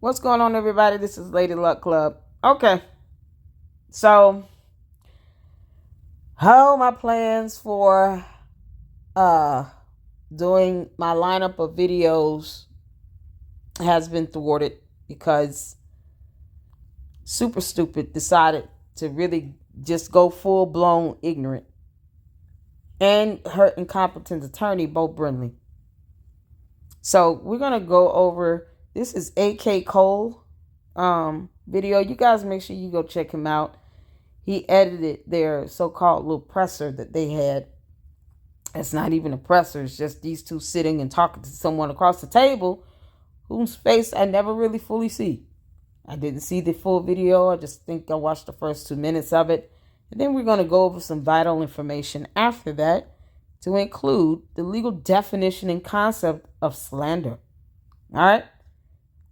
What's going on, everybody? This is Lady Luck Club. Okay, so how my plans for doing my lineup of videos has been thwarted because Super Stupid decided to really just go full blown ignorant, and her incompetent attorney, Bo Brinley. So we're gonna go over. This is AK Cole video. You guys make sure you go check him out. He edited their so-called little presser that they had. It's not even a presser. It's just these two sitting and talking to someone across the table whose face I never really fully see. I didn't see the full video. I just think I watched the first 2 minutes of it. And then we're going to go over some vital information after that to include the legal definition and concept of slander. All right?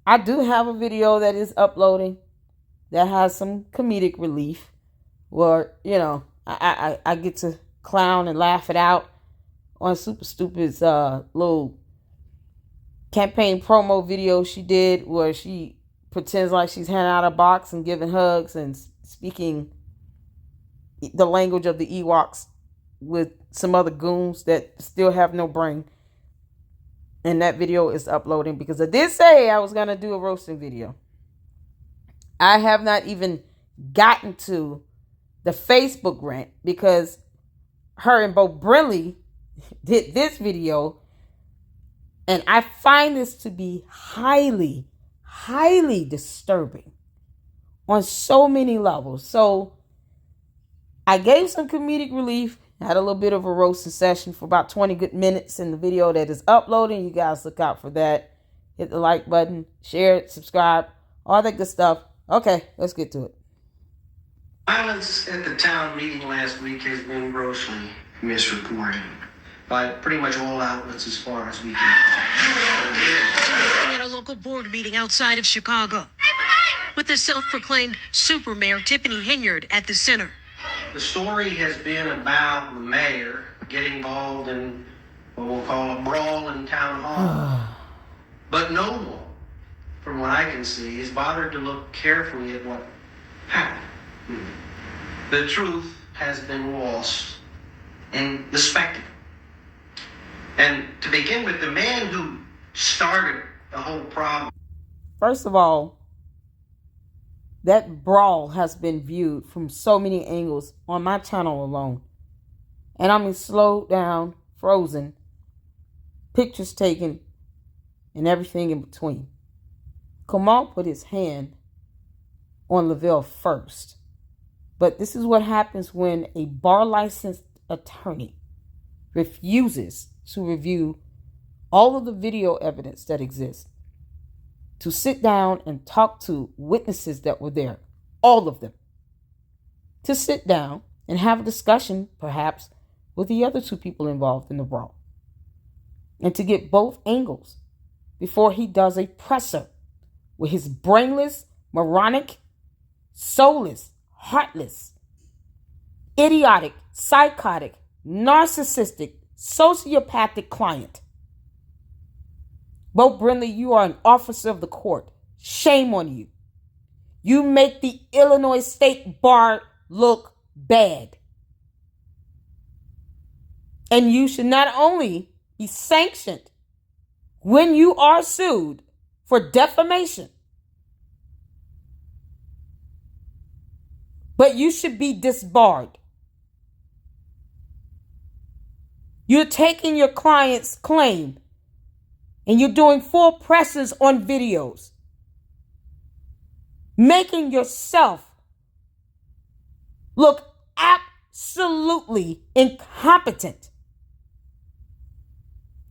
I do have a video that is uploading that has some comedic relief where, I get to clown and laugh it out on Super Stupid's little campaign promo video she did where she pretends like she's handing out a box and giving hugs and speaking the language of the Ewoks with some other goons that still have no brain. And that video is uploading because I did say I was going to do a roasting video. I have not even gotten to the Facebook rant because her and Bo Brinley did this video. And I find this to be highly, highly disturbing on so many levels. So I gave some comedic relief. Had a little bit of a roasting session for about 20 good minutes in the video that is uploading. You guys look out for that. Hit the like button, share it, subscribe, all that good stuff. Okay, let's get to it. Violence at the town meeting last week has been grossly misreported by pretty much all outlets as far as we can. At a local board meeting outside of Chicago with the self-proclaimed super mayor Tiffany Henyard at the center. The story has been about the mayor getting involved in what we'll call a brawl in town hall. But no one, from what I can see, has bothered to look carefully at what happened. The truth has been lost in the spectacle. And to begin with, the man who started the whole problem. First of all, that brawl has been viewed from so many angles on my channel alone. And I mean slowed down, frozen, pictures taken, and everything in between. Kamal put his hand on Lavelle first. But this is what happens when a bar-licensed attorney refuses to review all of the video evidence that exists, to sit down and talk to witnesses that were there, all of them, to sit down and have a discussion, perhaps, with the other two people involved in the brawl, and to get both angles before he does a presser with his brainless, moronic, soulless, heartless, idiotic, psychotic, narcissistic, sociopathic client. Bo Brinley, you are an officer of the court. Shame on you. You make the Illinois State Bar look bad. And you should not only be sanctioned when you are sued for defamation, but you should be disbarred. You're taking your client's claim and you're doing full presses on videos, making yourself look absolutely incompetent.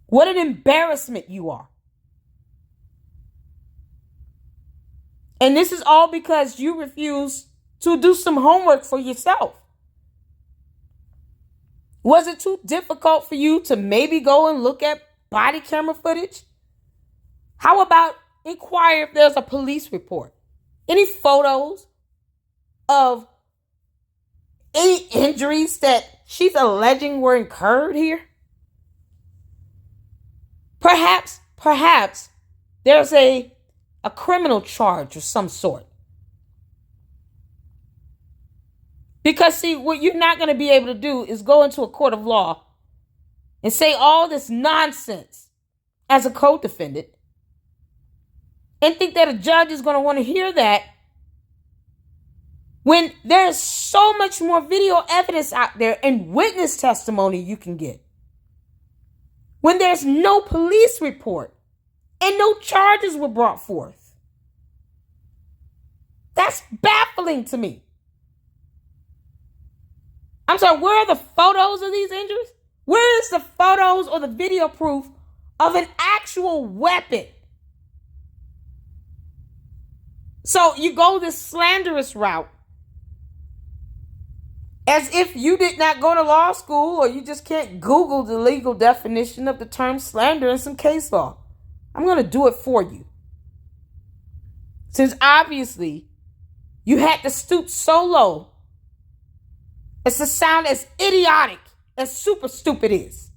What an embarrassment you are. And this is all because you refuse to do some homework for yourself. Was it too difficult for you to maybe go and look at body camera footage? How about inquire if there's a police report? Any photos of any injuries that she's alleging were incurred here? Perhaps there's a a criminal charge of some sort. Because, see, what you're not going to be able to do is go into a court of law and say all this nonsense as a co-defendant and think that a judge is going to want to hear that when there's so much more video evidence out there and witness testimony you can get. When there's no police report and no charges were brought forth. That's baffling to me. I'm sorry, where are the photos of these injuries? Where is the photos or the video proof of an actual weapon? So you go this slanderous route as if you did not go to law school or you just can't Google the legal definition of the term slander in some case law. I'm going to do it for you. Since obviously you had to stoop so low as to sound as idiotic as super stupid is.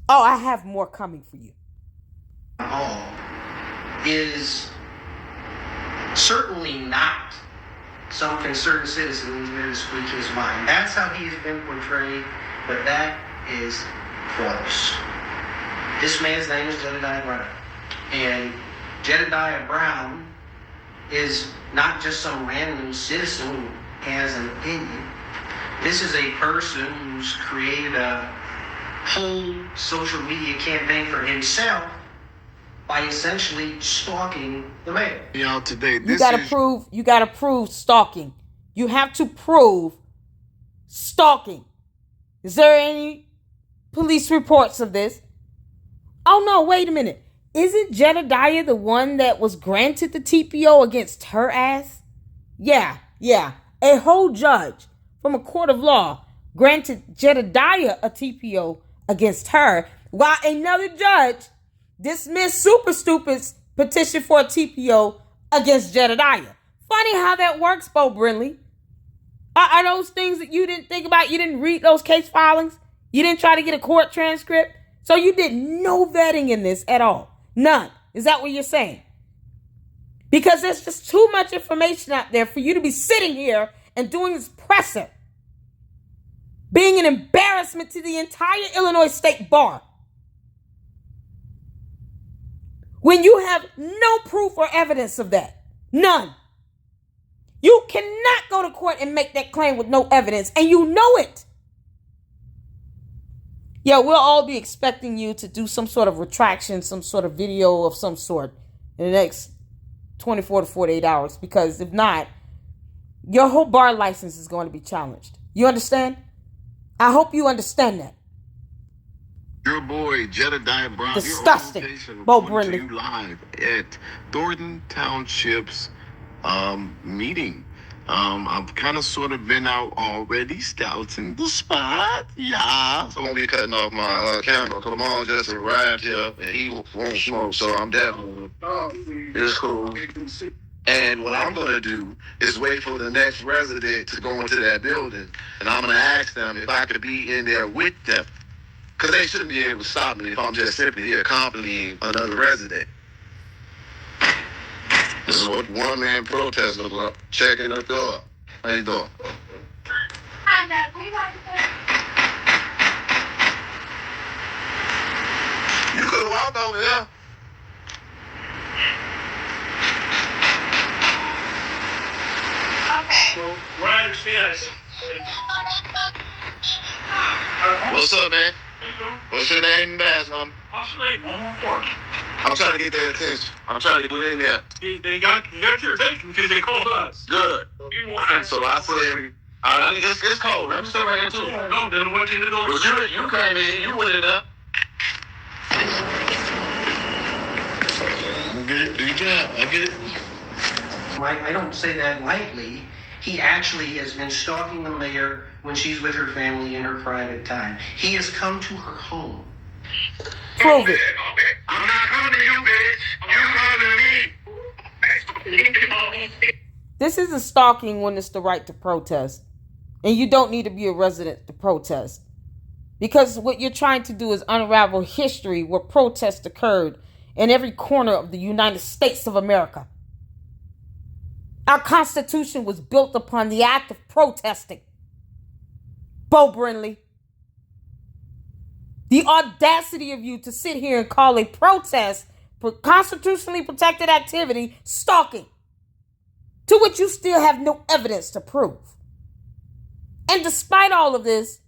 Oh, I have more coming for you. Is certainly not some concerned citizen who's going to speak his mind. That's how he's been portrayed, but that is false. This man's name is Jedediah Brown. And Jedediah Brown is not just some random citizen who has an opinion. This is a person who's created a whole social media campaign for himself by essentially stalking the mayor. Today, you gotta prove stalking. You have to prove stalking. Is there any police reports of this? Oh no, wait a minute. Isn't Jedediah the one that was granted the TPO against her ass? Yeah. A whole judge from a court of law granted Jedediah a TPO against her, while another judge dismissed Super Stupid's petition for a TPO against Jedediah. Funny how that works, Bo Brindley. Are those things that you didn't think about? You didn't read those case filings? You didn't try to get a court transcript? So you did no vetting in this at all? None. Is that what you're saying? Because there's just too much information out there for you to be sitting here and doing this presser. Being an embarrassment to the entire Illinois State Bar. When you have no proof or evidence of that. None. You cannot go to court and make that claim with no evidence, and you know it. Yeah, we'll all be expecting you to do some sort of retraction, some sort of video of some sort in the next 24 to 48 hours, because if not, your whole bar license is going to be challenged. You understand? I hope you understand that. Your boy, Jedediah Brown. Disgusting. Bo Brindley. Live at Thornton Township's meeting. I've kind of sort of been out already, scouting the spot. Yeah. So I'm gonna be cutting off my camera. Come on, just arrived here and he won't smoke, so I'm definitely. It's cool. And what I'm gonna do is wait for the next resident to go into that building, and I'm gonna ask them if I could be in there with them, because they shouldn't be able to stop me if I'm just simply here accompanying another resident. This is what one man protest looks like. Checking the door. How you doing? You could have walked over here. Okay. Right, yes. What's up, man? What's your name and badge number? I'm trying to get their attention. I'm trying to get in there. They got your attention because they called us. Good. So I said, it's cold. Let me stay right here too. No, then what you do? But you came in, you went it up. Good job. I get it. I don't say that lightly. He actually has been stalking the mayor when she's with her family in her private time. He has come to her home. Prove it. I'm not coming to you, bitch. You coming to me. This isn't stalking when it's the right to protest. And you don't need to be a resident to protest. Because what you're trying to do is unravel history where protests occurred in every corner of the United States of America. Our Constitution was built upon the act of protesting. Bo Brindley, the audacity of you to sit here and call a protest for constitutionally protected activity stalking, to which you still have no evidence to prove. And despite all of this,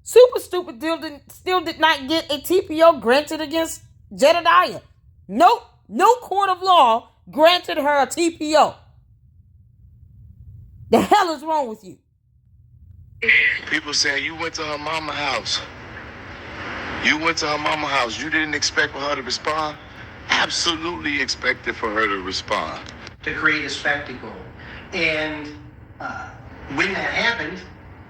Super Stupid still did not get a TPO granted against Jedediah. Nope, no court of law granted her a TPO. The hell is wrong with you? People saying you went to her mama house. You went to her mama house. You didn't expect for her to respond? Absolutely expected for her to respond. To create a spectacle. And when that happened,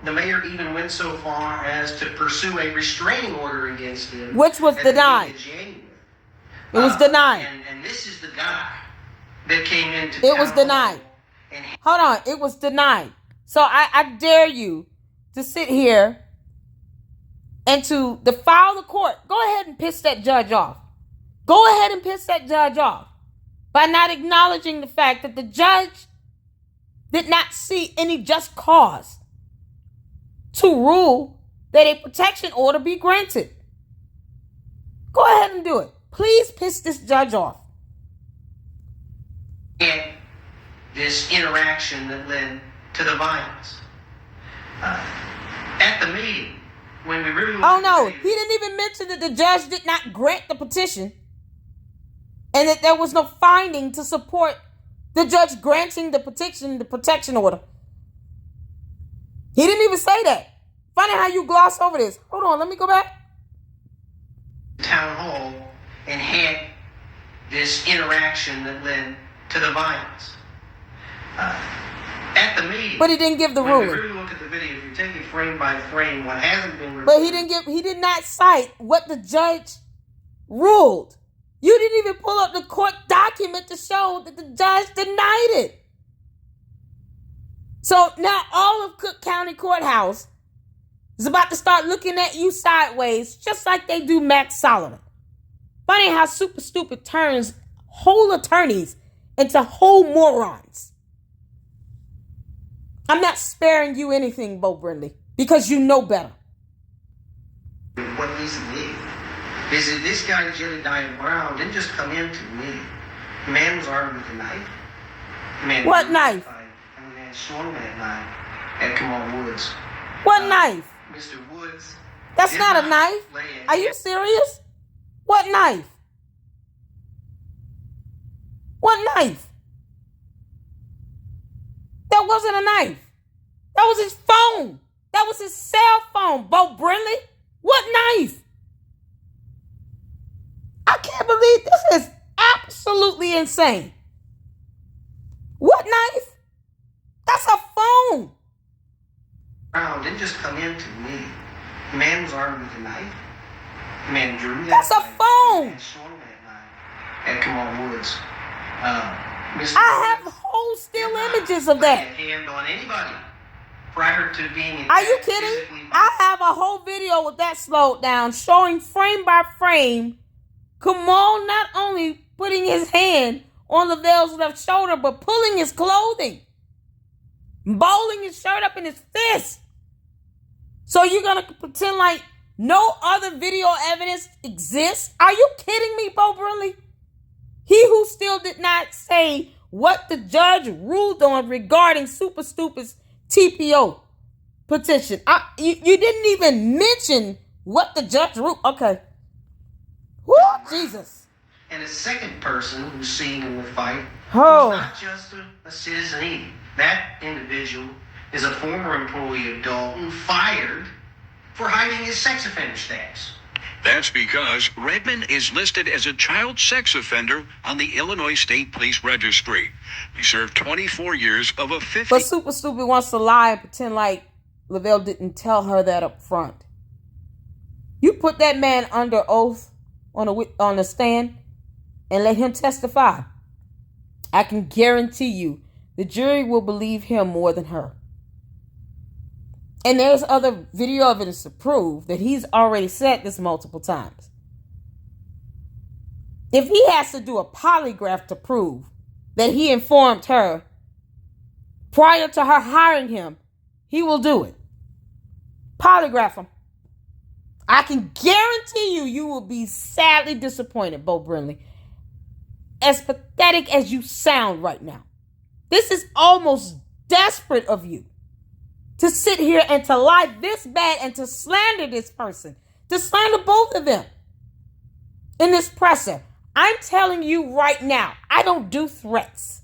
the mayor even went so far as to pursue a restraining order against him. Which was denied. It was denied. And this is the guy that came into town. It was denied. Hold on. It was denied. So I dare you to sit here and to defile the court. Go ahead and piss that judge off. Go ahead and piss that judge off by not acknowledging the fact that the judge did not see any just cause to rule that a protection order be granted. Go ahead and do it. Please piss this judge off. And this interaction that led to the violence. At the meeting, when we really... Oh no, he didn't even mention that the judge did not grant the petition and that there was no finding to support the judge granting the protection order. He didn't even say that. Funny how you gloss over this. Hold on, let me go back. Town hall and had this interaction that led to the violence. At the meeting. But he didn't give the when ruling. we really look at the video, if you take it frame by frame, what hasn't been reported. But he did not cite what the judge ruled. You didn't even pull up the court document to show that the judge denied it. So now all of Cook County Courthouse is about to start looking at you sideways, just like they do Max Solomon. Funny how Super Stupid turns whole attorneys into whole morons. I'm not sparing you anything, Bo Brindley, because you know better. What needs to be is that this guy, Jedediah Brown, didn't just come into me. The man was armed with a knife. The man What knife? And the man swung that knife at Kamal Woods. What knife? Mr. Woods. That's not a knife. Are you serious? What knife? What knife? That wasn't a knife. That was his phone. That was his cell phone, Bo Brindley. What knife? I can't believe this is absolutely insane. What knife? That's a phone. Brown didn't just come into me. The man was armed with a knife. The man drew that That's a knife phone. and swung that knife at Kamal Woods. Mr. I have Woods whole still did not images of lay that. a hand on anybody prior to being Are you attacked kidding? physically by- I have a whole video with that slowed down, showing frame by frame Kamal not only putting his hand on Lavelle's left shoulder, but pulling his clothing, bowling his shirt up in his fist. So you're going to pretend like no other video evidence exists? Are you kidding me, Bo Brindley? He who still did not say what the judge ruled on regarding Super Stupid's TPO petition. You didn't even mention what the judge ruled. Okay. Woo, Jesus. And the second person who's seen in the fight Oh. was not just a citizen either. That individual is a former employee of Dalton, fired for hiding his sex offender status. That's because Redmond is listed as a child sex offender on the Illinois State Police Registry. He served 24 years of a 50... But Super Stupid wants to lie and pretend like Lavelle didn't tell her that up front. You put that man under oath on the stand and let him testify. I can guarantee you the jury will believe him more than her. And there's other video evidence to prove that he's already said this multiple times. If he has to do a polygraph to prove that he informed her prior to her hiring him, he will do it. Polygraph him. I can guarantee you will be sadly disappointed, Bo Brinley. As pathetic as you sound right now. This is almost desperate of you to sit here and to lie this bad and to slander this person. To slander both of them in this presser. I'm telling you right now, I don't do threats.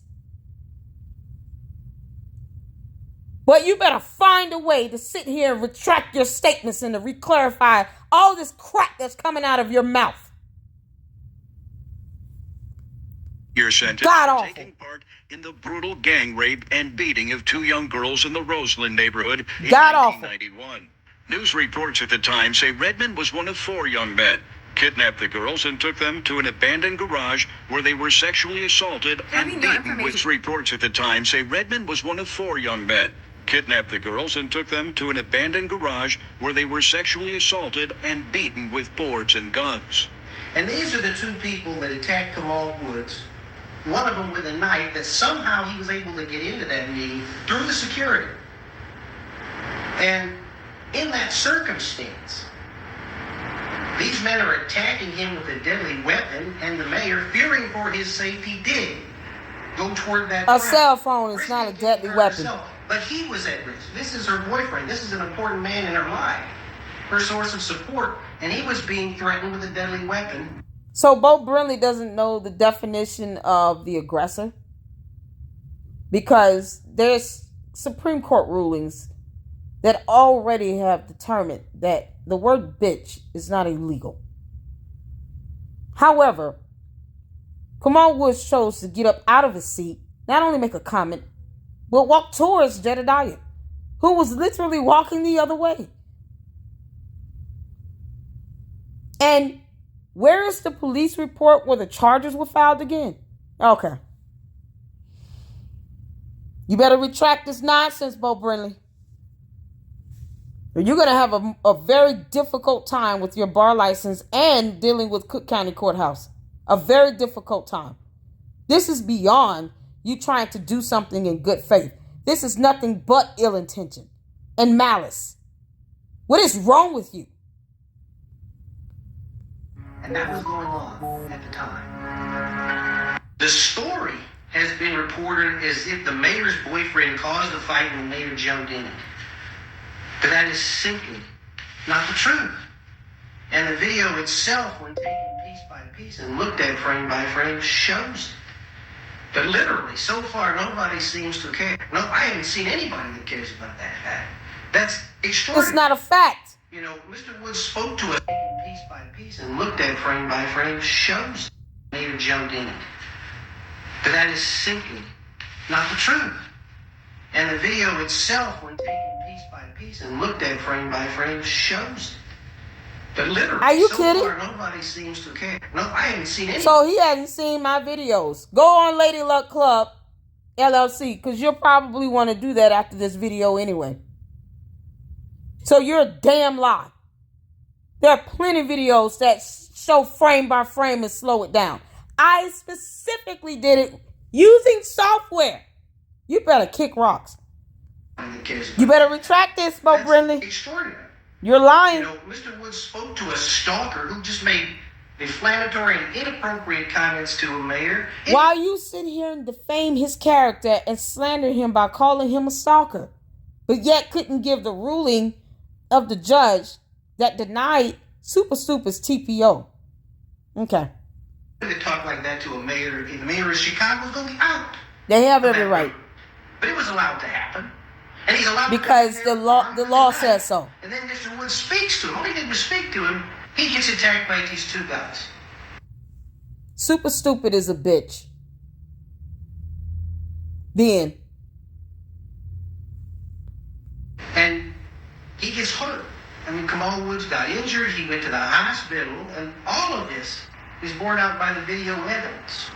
But you better find a way to sit here and retract your statements and to re-clarify all this crap that's coming out of your mouth. Your sentence for taking part in the brutal gang rape and beating of 2 young girls in the Roseland neighborhood in 1991. News reports at the time say Redmond was one of 4 young men, kidnapped the girls and took them to an abandoned garage where they were sexually assaulted and beaten. News reports at the time say Redmond was one of 4 young men, kidnapped the girls and took them to an abandoned garage where they were sexually assaulted and beaten with boards and guns. And these are the 2 people that attacked Kamal Woods. One of them with a knife that somehow he was able to get into that meeting through the security. And in that circumstance, these men are attacking him with a deadly weapon, and the mayor, fearing for his safety, did go toward that. A cell phone is not a deadly weapon. But he was at risk. This is her boyfriend. This is an important man in her life, her source of support, and he was being threatened with a deadly weapon. So Bo Brinley doesn't know the definition of the aggressor, because there's Supreme Court rulings that already have determined that the word bitch is not illegal. However, Kamal Woods chose to get up out of his seat, not only make a comment, but walk towards Jedediah, who was literally walking the other way. And where is the police report where the charges were filed again? Okay. You better retract this nonsense, Bo Brinley. Or you're going to have a very difficult time with your bar license and dealing with Cook County Courthouse. A very difficult time. This is beyond you trying to do something in good faith. This is nothing but ill intention and malice. What is wrong with you? And that was going on at the time. The story has been reported as if the mayor's boyfriend caused the fight and the mayor jumped in it. But that is simply not the truth. And the video itself, when taken piece by piece and looked at frame by frame, shows it. But literally, so far, nobody seems to care. No, I haven't seen anybody that cares about that fact. That's extraordinary. It's not a fact. You know, Mr. Woods spoke to us piece by piece and looked at frame by frame, shows the mayor jumped in it. But that is simply not the truth. And the video itself, when taken piece by piece and looked at frame by frame, shows it. But literally, are you so kidding? far, nobody seems to care. No, I haven't seen any. So he hasn't seen my videos. Go on Lady Luck Club LLC, because you'll probably want to do that after this video anyway. So you're a damn lie. There are plenty of videos that show frame by frame and slow it down. I specifically did it using software. You better kick rocks. You better retract this, Bo Brinley. Extraordinary. You're lying. You know, Mr. Woods spoke to a stalker who just made inflammatory and inappropriate comments to a mayor. While you sit here and defame his character and slander him by calling him a stalker, but yet couldn't give the ruling of the judge that denied Super Super's TPO. Okay. To talk like that to a mayor, the mayor of Chicago is going to be out. They have every right. But it was allowed to happen. And he's allowed because the law says so. And then Mr. Woods speaks to him. When he didn't speak to him, he gets attacked by these 2 guys. Super Stupid is a bitch. Then. And he gets hurt. I mean, Kamal Woods got injured. He went to the hospital. And all of this is borne out by the video evidence.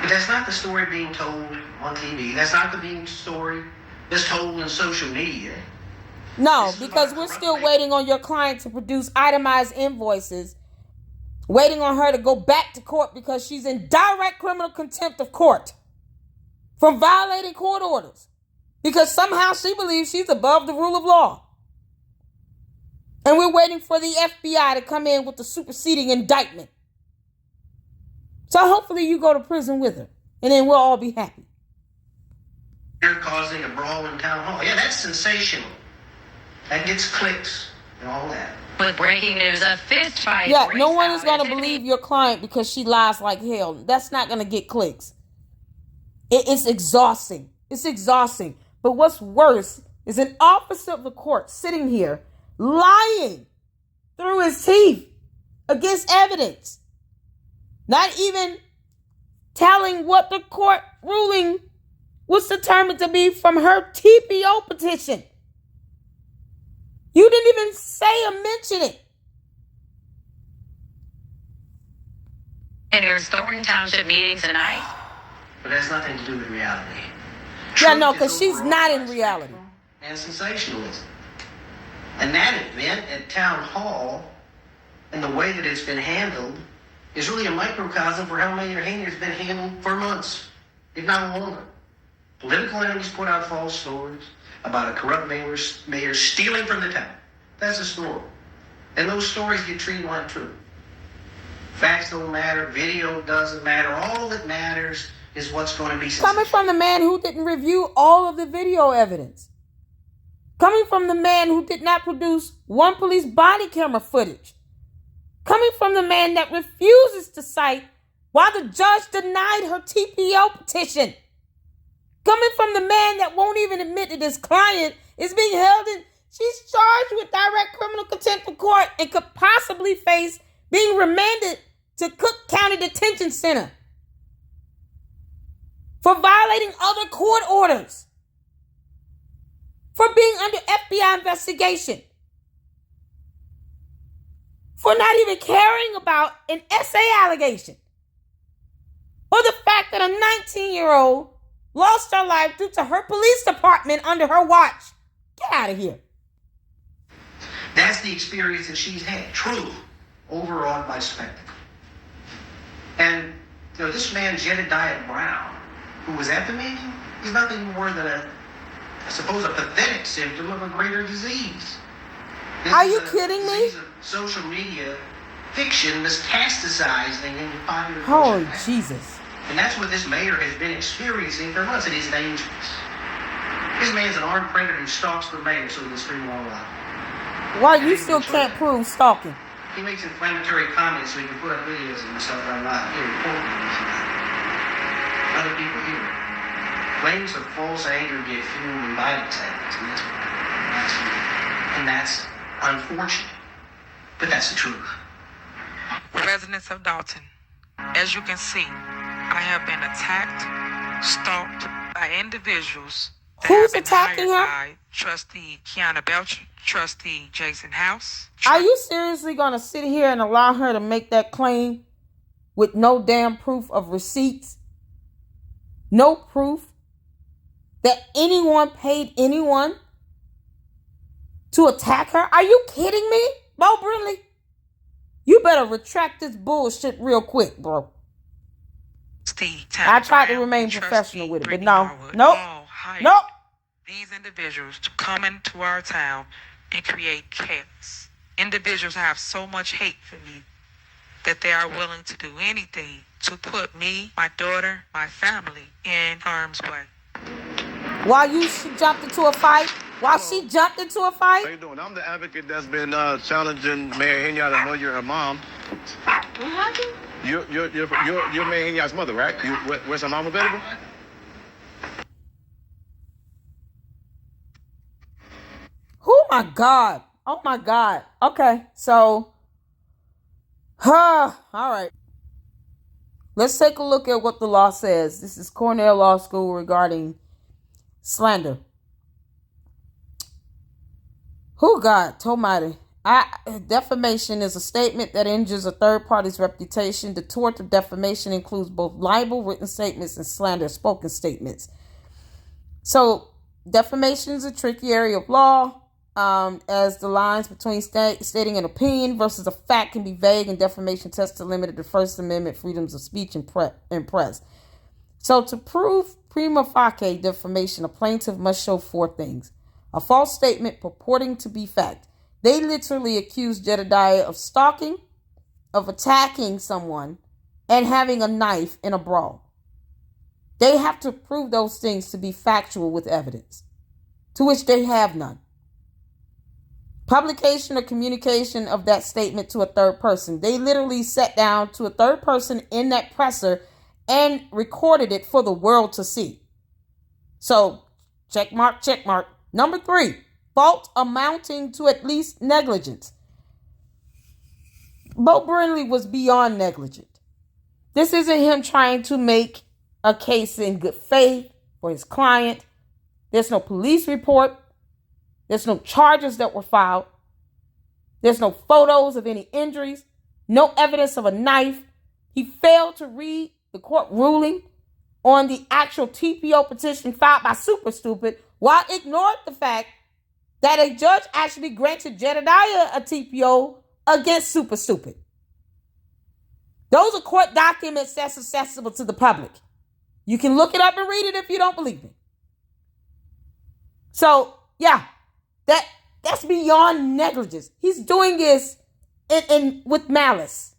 But that's not the story being told on TV. That's not the story that's told in social media. No, because we're still waiting on your client to produce itemized invoices waiting on her to go back to court because she's in direct criminal contempt of court from violating court orders because somehow she believes she's above the rule of law. And we're waiting for the FBI to come in with the superseding indictment. So hopefully you go to prison with her, and then we'll all be happy. They're causing a brawl in town hall. Yeah, that's sensational. That gets clicks and all that. With breaking news, a fist fight. Yeah, no one is going to believe your client because she lies like hell. That's not going to get clicks. It's exhausting. It's exhausting. But what's worse is an officer of the court sitting here lying through his teeth against evidence. Not even telling what the court ruling was determined to be from her TPO petition. You didn't even say or mention it. And there's Thornton Township meeting tonight. But that's nothing to do with reality. Yeah, no, because she's not in reality. And sensationalism. And that event at Town Hall and the way that it's been handled is really a microcosm for how Mayor Henyard's been handled for months, if not longer. Political enemies put out false stories about a corrupt mayor stealing from the town. That's a story. And those stories get treated like truth. Facts don't matter. Video doesn't matter. All that matters is what's going to be coming from the man who didn't review all of the video evidence. Coming from the man who did not produce one police body camera footage. Coming from the man that refuses to cite why the judge denied her TPO petition. Coming from the man that won't even admit that his client is being held in, she's charged with direct criminal contempt of court and could possibly face being remanded to Cook County Detention Center for violating other court orders, for being under FBI investigation, for not even caring about an SA allegation, or the fact that a 19-year-old lost her life due to her police department under her watch. Get out of here. That's the experience that she's had. Truth overawed by spectacle. And this man, Jedediah Brown, who was at the meeting, he's nothing more than a pathetic symptom of a greater disease. Are you kidding me? Social media fiction metastasizing into popular Oh, culture. Jesus. And that's what this mayor has been experiencing for months. It is dangerous. This man's an armed predator who stalks the mayor so he can scream all out. Why you still can't prove stalking? He makes inflammatory comments so he can put up videos of himself right now. Here, reporting this and that. Other people hear it. Flames of false anger get fueled in Bible tactics, and that's unfortunate. But that's the truth. Residents of Dalton, as you can see, I have been attacked, stalked by individuals that Who's have been attacking her? hired by Trustee Kiana Belcher, Trustee Jason House. Are you seriously going to sit here and allow her to make that claim with no damn proof of receipts? No proof that anyone paid anyone to attack her? Are you kidding me, Bo Brindley? You better retract this bullshit real quick, bro. I tried to remain professional with it, but no. Nope. Nope. These individuals to come into our town and create chaos. Individuals have so much hate for me that they are willing to do anything to put me, my daughter, my family in harm's way. While she jumped into a fight? How you doing? I'm the advocate that's been challenging Mayor Henyard. I know you're her mom. You're Mayor Henyard's mother, right? Where's her mom available? Oh my God. Okay, so, all right. Let's take a look at what the law says. This is Cornell Law School regarding slander. Oh God, Almighty. Defamation is a statement that injures a third party's reputation. The tort of defamation includes both libel, written statements, and slander, spoken statements. So, defamation is a tricky area of law. as the lines between stating an opinion versus a fact can be vague, and defamation tests are limited to First Amendment freedoms of speech and press. So to prove prima facie defamation, a plaintiff must show 4 things. A false statement purporting to be fact. They literally accused Jedediah of stalking, of attacking someone, and having a knife in a brawl. They have to prove those things to be factual with evidence, to which they have none. Publication or communication of that statement to a third person. They literally sat down to a third person in that presser and recorded it for the world to see. So, check mark, check mark. Number 3, fault amounting to at least negligence. Bo Brindley was beyond negligent. This isn't him trying to make a case in good faith for his client. There's no police report. There's no charges that were filed. There's no photos of any injuries. No evidence of a knife. He failed to read the court ruling on the actual TPO petition filed by Super Stupid, while ignored the fact that a judge actually granted Jedediah a TPO against Super Stupid. Those are court documents that's accessible to the public. You can look it up and read it if you don't believe me. So, yeah, that's beyond negligence. He's doing this with malice.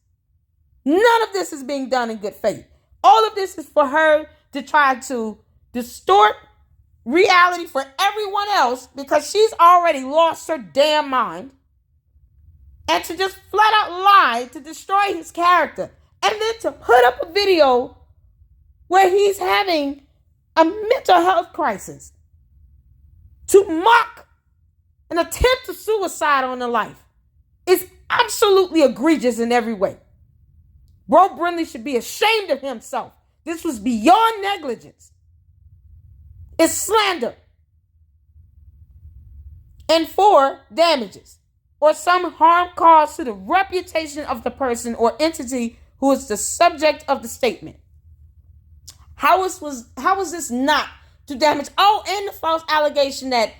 None of this is being done in good faith. All of this is for her to try to distort reality for everyone else because she's already lost her damn mind, and to just flat out lie to destroy his character, and then to put up a video where he's having a mental health crisis, to mock an attempt to suicide on a life is absolutely egregious in every way. Bro Brindley should be ashamed of himself. This was beyond negligence. It's slander. And 4, damages or some harm caused to the reputation of the person or entity who is the subject of the statement. How was this not to damage? Oh, and the false allegation that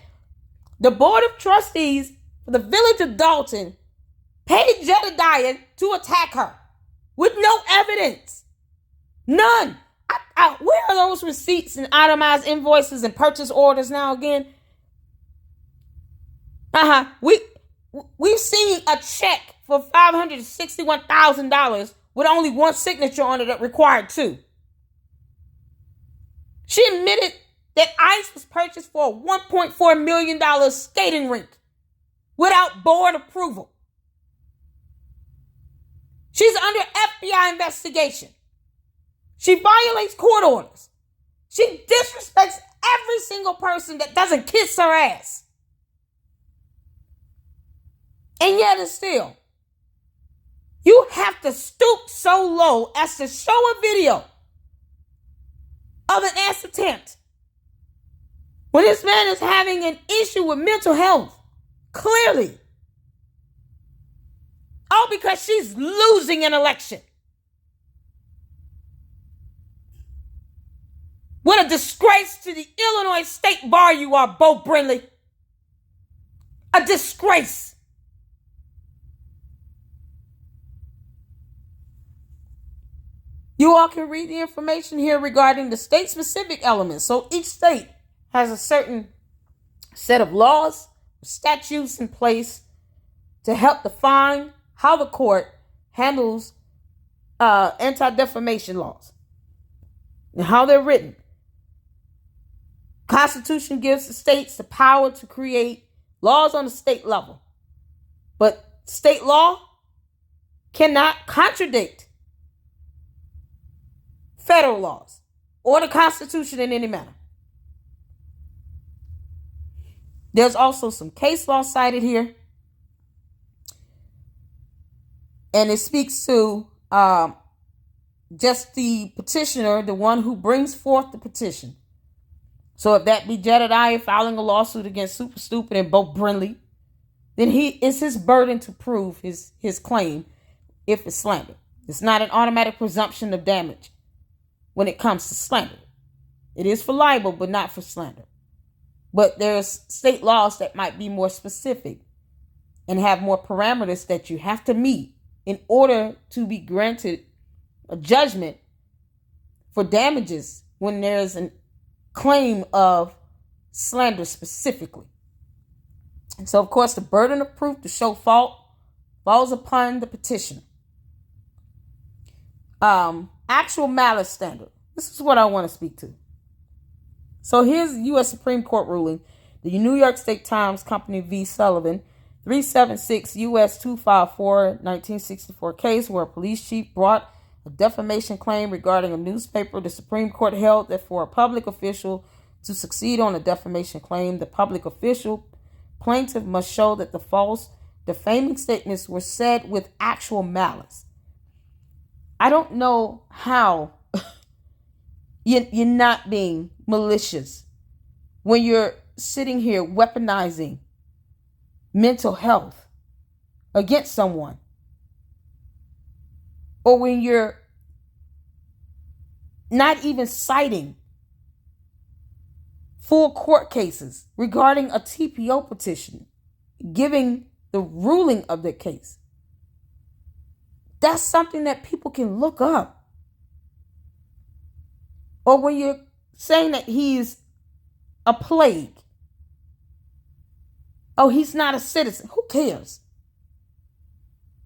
the Board of Trustees for the Village of Dalton paid Jedediah to attack her with no evidence. None. Where are those receipts and itemized invoices and purchase orders now again? We've seen a check for $561,000 with only 1 signature on it that required 2. She admitted that ice was purchased for a $1.4 million skating rink without board approval. She's under FBI investigation. She violates court orders. She disrespects every single person that doesn't kiss her ass. And yet and still, you have to stoop so low as to show a video of an ass attempt when this man is having an issue with mental health, clearly. All because she's losing an election. What a disgrace to the Illinois State Bar you are, Bo Brindley. A disgrace. You all can read the information here regarding the state-specific elements. So each state has a certain set of laws, statutes in place to help define how the court handles anti-defamation laws and how they're written. Constitution gives the states the power to create laws on the state level, but state law cannot contradict federal laws or the Constitution in any manner. There's also some case law cited here, and it speaks to just the petitioner, the one who brings forth the petition. So if that be Jedediah filing a lawsuit against Super Stupid and Bo Brindley, then it's his burden to prove his claim if it's slander. It's not an automatic presumption of damage when it comes to slander. It is for libel, but not for slander. But there's state laws that might be more specific and have more parameters that you have to meet in order to be granted a judgment for damages when there's a claim of slander specifically. And so, of course, the burden of proof to show fault falls upon the petitioner. Actual malice standard. This is what I want to speak to. So here's the U.S. Supreme Court ruling. The New York State Times Company v. Sullivan, 376 U.S. 254, 1964 case where a police chief brought a defamation claim regarding a newspaper. The Supreme Court held that for a public official to succeed on a defamation claim, the public official plaintiff must show that the false defaming statements were said with actual malice. I don't know how you're not being malicious when you're sitting here weaponizing mental health against someone, or when you're not even citing full court cases regarding a TPO petition, giving the ruling of the case. That's something that people can look up. Or when you're saying that he's a plague. Oh, he's not a citizen. Who cares?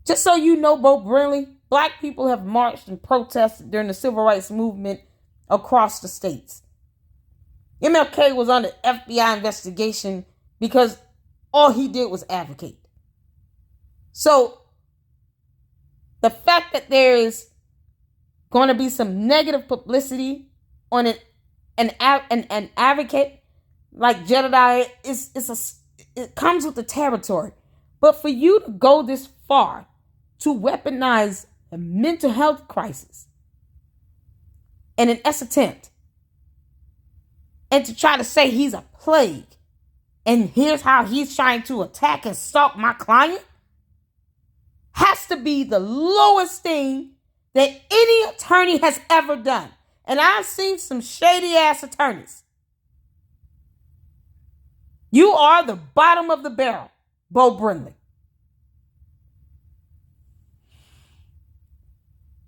Just so you know, Bo Brinley, black people have marched and protested during the civil rights movement across the states. MLK was under FBI investigation because all he did was advocate. So the fact that there is going to be some negative publicity on an advocate like Jedediah it comes with the territory. But for you to go this far to weaponize a mental health crisis and an attempt, and to try to say he's a plague, and here's how he's trying to attack and stalk my client, has to be the lowest thing that any attorney has ever done. And I've seen some shady ass attorneys. You are the bottom of the barrel, Bo Brinley.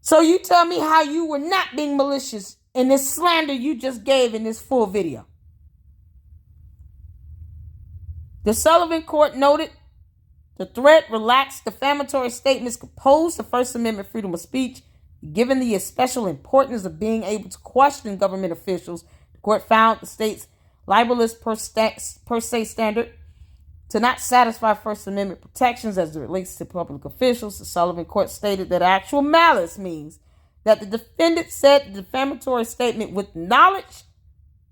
So you tell me how you were not being malicious in this slander you just gave in this full video. The Sullivan Court noted the threat, relaxed defamatory statements oppose the First Amendment freedom of speech. Given the special importance of being able to question government officials, the court found the state's libelous per se standard to not satisfy First Amendment protections as it relates to public officials. The Sullivan Court stated that actual malice means that the defendant said the defamatory statement with knowledge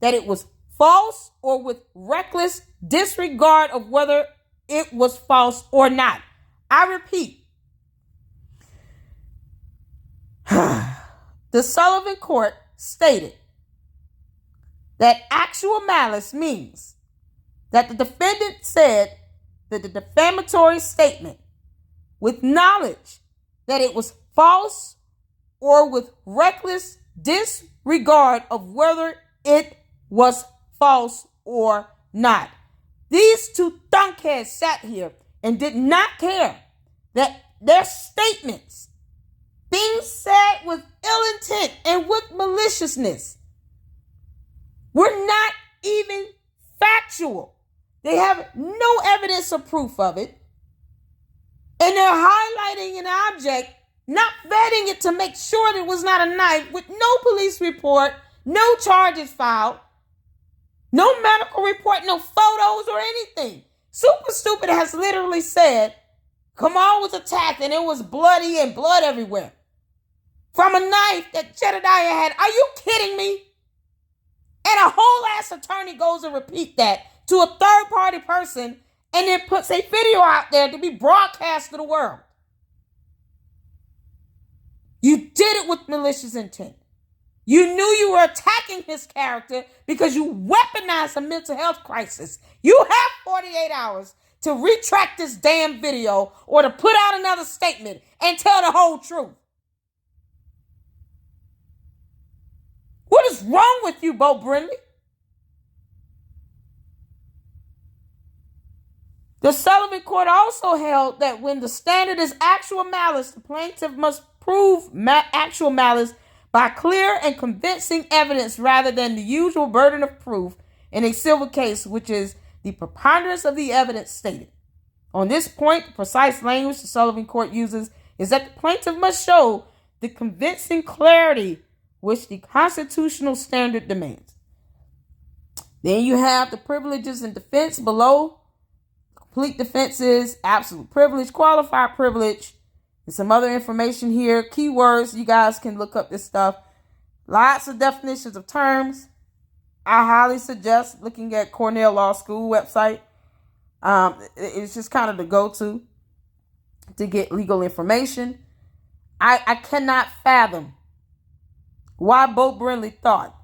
that it was false or with reckless disregard of whether it was false or not. I repeat, the Sullivan Court stated that actual malice means that the defendant said that the defamatory statement with knowledge that it was false or with reckless disregard of whether it was false or not. These two thunkheads sat here and did not care that their statements being said with ill intent and with maliciousness were not even factual. They have no evidence or proof of it. And they're highlighting an object, not vetting it to make sure that it was not a knife, with no police report, no charges filed, no medical report, no photos or anything. Super Stupid has literally said Kamal was attacked and it was bloody and blood everywhere from a knife that Jedediah had. Are you kidding me? And a whole ass attorney goes and repeat that to a third party person and then puts a video out there to be broadcast to the world. You did it with malicious intent. You knew you were attacking his character because you weaponized a mental health crisis. You have 48 hours to retract this damn video or to put out another statement and tell the whole truth. What is wrong with you, Bo Brinley? The Sullivan court also held that when the standard is actual malice, the plaintiff must prove actual malice by clear and convincing evidence rather than the usual burden of proof in a civil case, which is the preponderance of the evidence stated. On this point, the precise language the Sullivan court uses is that the plaintiff must show the convincing clarity which the constitutional standard demands. Then you have the privileges and defense below. Complete defense is absolute privilege, qualified privilege, and some other information here. Keywords, you guys can look up this stuff. Lots of definitions of terms. I highly suggest looking at Cornell Law School website. It's just kind of the go-to to get legal information. I cannot fathom why Bo Brindley thought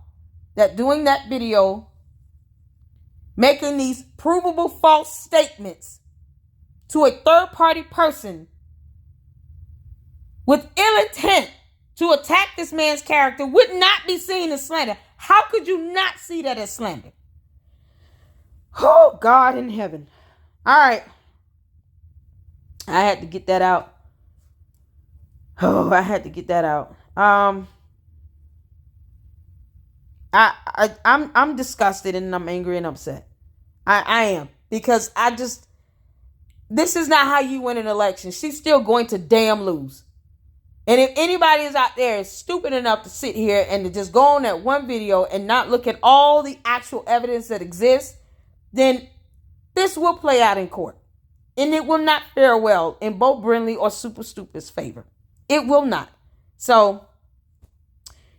that doing that video, making these provable false statements to a third-party person with ill intent to attack this man's character would not be seen as slander. How could you not see that as slander? Oh, God in heaven. All right. I had to get that out. Oh, I had to get that out. I'm disgusted and I'm angry and upset. I am, because this is not how you win an election. She's still going to damn lose. And if anybody is out there is stupid enough to sit here and to just go on that one video and not look at all the actual evidence that exists, then this will play out in court. And it will not fare well in Bo Brindley or Super Stupid's favor. It will not. So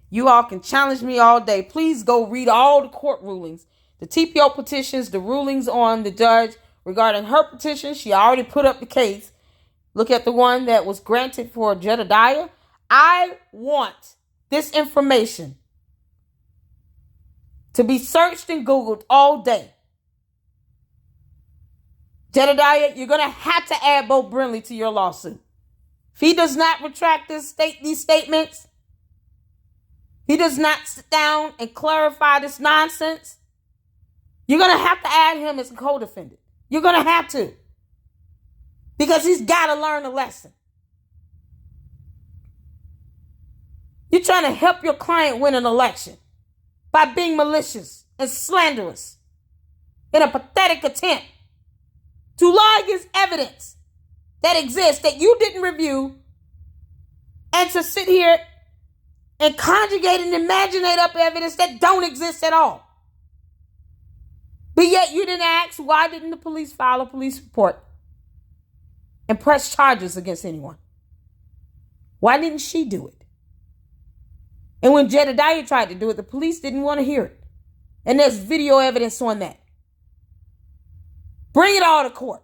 you all can challenge me all day. Please go read all the court rulings, the TPO petitions, the rulings on the judge regarding her petition. She already put up the case. Look at the one that was granted for Jedediah. I want this information to be searched and Googled all day. Jedediah, you're going to have to add Bo Brindley to your lawsuit. If he does not retract these statements, he does not sit down and clarify this nonsense, you're going to have to add him as a co-defendant. You're going to have to. Because he's got to learn a lesson. You're trying to help your client win an election by being malicious and slanderous in a pathetic attempt to lie against evidence that exists that you didn't review, and to sit here and conjugate and imaginate up evidence that don't exist at all. But yet you didn't ask, why didn't the police file a police report and press charges against anyone? Why didn't she do it? And when Jedediah tried to do it, the police didn't want to hear it. And there's video evidence on that. Bring it all to court.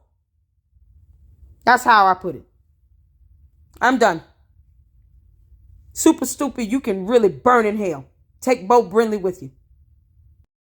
That's how I put it. I'm done. Super Stupid, you can really burn in hell. Take Bo Brindley with you.